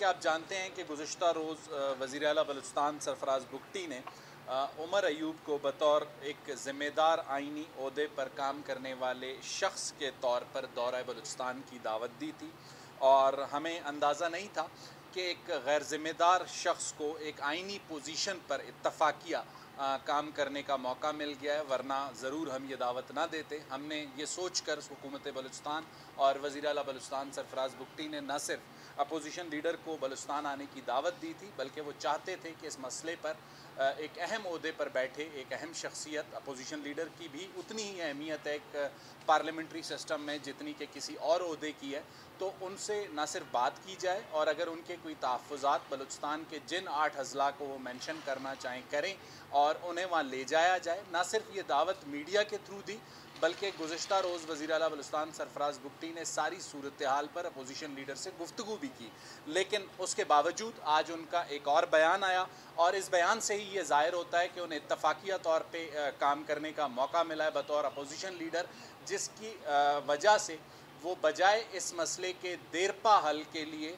کہ آپ جانتے ہیں کہ گزشتہ روز وزیر اعلیٰ بلوچستان سرفراز بگٹی نے عمر ایوب کو بطور ایک ذمہ دار آئینی عہدے پر کام کرنے والے شخص کے طور پر دورہ بلوچستان کی دعوت دی تھی، اور ہمیں اندازہ نہیں تھا کہ ایک غیر ذمہ دار شخص کو ایک آئینی پوزیشن پر اتفاقیہ کام کرنے کا موقع مل گیا ہے، ورنہ ضرور ہم یہ دعوت نہ دیتے۔ ہم نے یہ سوچ کر حکومت بلوچستان اور وزیر اعلیٰ بلوچستان سرفراز بگٹی نے نہ صرف اپوزیشن لیڈر کو بلوچستان آنے کی دعوت دی تھی، بلکہ وہ چاہتے تھے کہ اس مسئلے پر ایک اہم عہدے پر بیٹھے ایک اہم شخصیت، اپوزیشن لیڈر کی بھی اتنی ہی اہمیت ہے ایک پارلیمنٹری سسٹم میں جتنی کہ کسی اور عہدے کی ہے، تو ان سے نہ صرف بات کی جائے، اور اگر ان کے کوئی تحفظات بلوچستان کے جن 8 اضلاع کو وہ مینشن کرنا چاہیں کریں اور انہیں وہاں لے جایا جائے۔ نہ صرف یہ دعوت میڈیا کے تھرو دی، بلکہ گزشتہ روز وزیر اعلیٰ بلوچستان سرفراز بگٹی نے ساری صورتحال پر اپوزیشن لیڈر سے گفتگو بھی کی، لیکن اس کے باوجود آج ان کا ایک اور بیان آیا، اور اس بیان سے ہی یہ ظاہر ہوتا ہے کہ انہیں اتفاقیہ طور پہ کام کرنے کا موقع ملا ہے بطور اپوزیشن لیڈر، جس کی وجہ سے وہ بجائے اس مسئلے کے دیرپا حل کے لیے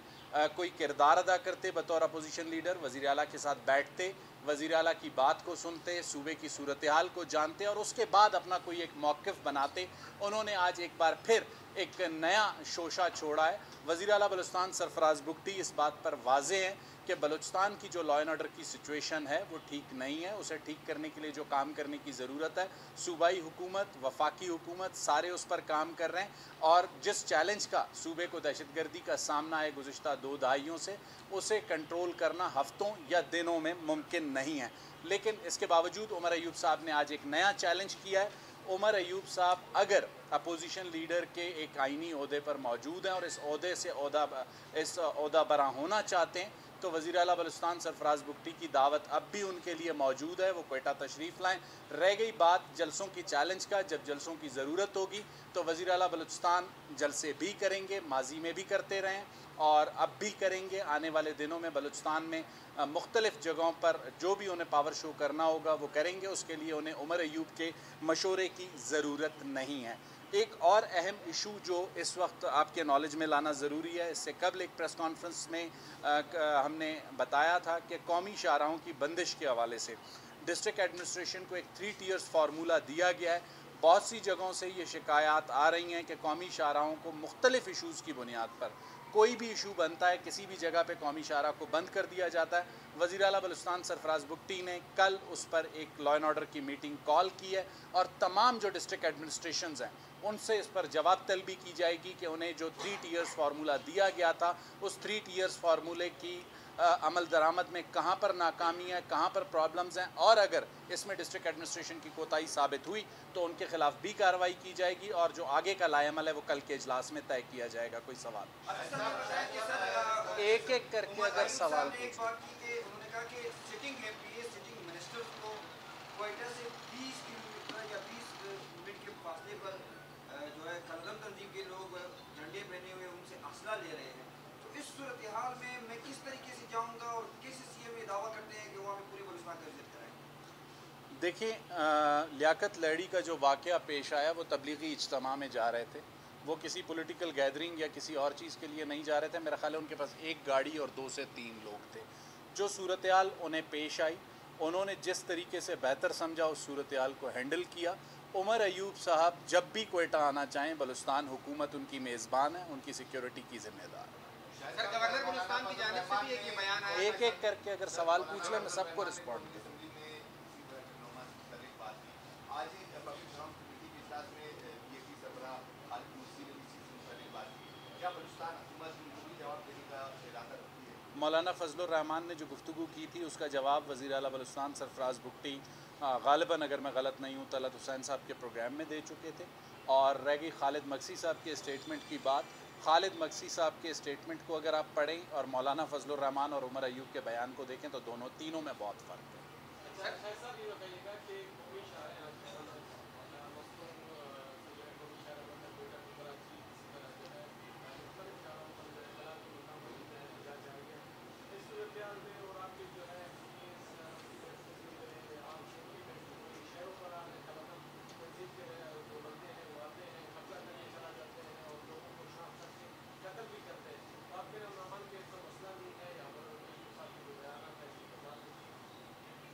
کوئی کردار ادا کرتے بطور اپوزیشن لیڈر، وزیر اعلیٰ کے ساتھ بیٹھتے، وزیر اعلیٰ کی بات کو سنتے، صوبے کی صورتحال کو جانتے اور اس کے بعد اپنا کوئی ایک موقف بناتے، انہوں نے آج ایک بار پھر ایک نیا شوشہ چھوڑا ہے۔ وزیر اعلیٰ بلوچستان سرفراز بگٹی اس بات پر واضح ہیں کہ بلوچستان کی جو لا اینڈ آرڈر کی سچویشن ہے وہ ٹھیک نہیں ہے، اسے ٹھیک کرنے کے لیے جو کام کرنے کی ضرورت ہے، صوبائی حکومت، وفاقی حکومت، سارے اس پر کام کر رہے ہیں، اور جس چیلنج کا صوبے کو دہشت گردی کا سامنا ہے گزشتہ 2 دہائیوں سے، اسے کنٹرول کرنا ہفتوں یا دنوں میں ممکن نہیں ہے۔ لیکن اس کے باوجود عمر ایوب صاحب نے آج ایک نیا چیلنج کیا ہے۔ عمر ایوب صاحب اگر اپوزیشن لیڈر کے ایک آئینی عہدے پر موجود ہیں اور اس عہدے سے عہدہ برآں ہونا چاہتے ہیں، تو وزیر اعلیٰ بلوچستان سرفراز بگٹی کی دعوت اب بھی ان کے لیے موجود ہے، وہ کوئٹہ تشریف لائیں۔ رہ گئی بات جلسوں کی چیلنج کا، جب جلسوں کی ضرورت ہوگی تو وزیر اعلیٰ بلوچستان جلسے بھی کریں گے، ماضی میں بھی کرتے رہیں اور اب بھی کریں گے۔ آنے والے دنوں میں بلوچستان میں مختلف جگہوں پر جو بھی انہیں پاور شو کرنا ہوگا وہ کریں گے، اس کے لیے انہیں عمر ایوب کے مشورے کی ضرورت نہیں ہے۔ ایک اور اہم ایشو جو اس وقت آپ کے نالج میں لانا ضروری ہے، اس سے قبل ایک پریس کانفرنس میں ہم نے بتایا تھا کہ قومی شاہراہوں کی بندش کے حوالے سے ڈسٹرکٹ ایڈمنسٹریشن کو ایک 3 ٹیئرز فارمولہ دیا گیا ہے۔ بہت سی جگہوں سے یہ شکایات آ رہی ہیں کہ قومی شاہراہوں کو مختلف ایشوز کی بنیاد پر کوئی بھی ایشو بنتا ہے، کسی بھی جگہ پہ قومی شاہراہ کو بند کر دیا جاتا ہے۔ وزیر اعلیٰ بلوچستان سرفراز بگٹی نے کل اس پر ایک لا اینڈ آرڈر کی میٹنگ کال کی ہے، اور تمام جو ڈسٹرکٹ ایڈمنسٹریشنز ہیں ان سے اس پر جواب طلبی کی جائے گی کہ انہیں جو 3 ٹیئرز فارمولہ دیا گیا تھا، اس 3 ٹیئرز فارمولے کی عمل درآمد میں کہاں پر ناکامی ہے، کہاں پر پرابلمز ہیں، اور اگر اس میں ڈسٹرکٹ ایڈمنسٹریشن کی کوتاہی ثابت ہوئی تو ان کے خلاف بھی کارروائی کی جائے گی، اور جو آگے کا لائحہ عمل ہے وہ کل کے اجلاس میں طے کیا جائے گا۔ کوئی سوال ایک ایک کر کے اگر سوال ایک بات کی کہ انہوں نے کہا کہ سٹنگ ایم پی اے سٹنگ منسٹر کو کوئٹہ سے 20 کلومیٹر یا 20 منٹ کے فاصلے پر جو ہے کلگم تنظیم کے لوگ جھنڈے پہنے ہوئے ان سے اسلحہ لے رہے ہیں، تو اس صورتحال میں کس طریقے سے جاؤں گا، اور کس سی ایم یہ دعویٰ کرتے ہیں کہ وہاں پہ پوری بلوچستان کا وزٹ کرائیں گے؟ دیکھیں، لیاقت لیڈی کا جو واقعہ پیش آیا وہ تبلیغی اجتماع میں جا رہے تھے، وہ کسی پولیٹیکل گیدرنگ یا کسی اور چیز کے لیے نہیں جا رہے تھے۔ میرا خیال ہے ان کے پاس 1 گاڑی اور 2 سے 3 لوگ تھے۔ جو صورتحال انہیں پیش آئی، انہوں نے جس طریقے سے بہتر سمجھا اس صورتحال کو ہینڈل کیا۔ عمر ایوب صاحب جب بھی کوئٹہ آنا چاہیں، بلوچستان حکومت ان کی میزبان ہے، ان کی سیکیورٹی کی ذمہ دار ہے۔ سر، گورنر بلوچستان کی جانب سے بھی ایک بیان آیا، ایک ایک کر کے اگر سوال پوچھ لیں میں سب کو رسپونڈ کروں۔ آج ہی پبلک فورم کمیٹی کے اجلاس میں بی اے پی سربراہ خالد مرسی نے بھی اسی سے متعلق بات کی۔ کیا بلوچستان حکومت بھی جواب دینے کا ارادہ رکھتی ہے؟ مولانا فضل الرحمان نے جو گفتگو کی تھی اس کا جواب وزیر اعلیٰ بلوچستان سرفراز بگٹی غالباً اگر میں غلط نہیں ہوں طلعت حسین صاحب کے پروگرام میں دے چکے تھے، اور رہ گئی خالد مکسی صاحب کے اسٹیٹمنٹ کی بات۔ خالد مکسی صاحب کے اسٹیٹمنٹ کو اگر آپ پڑھیں اور مولانا فضل الرحمان اور عمر ایوب کے بیان کو دیکھیں تو تینوں میں بہت فرق ہے۔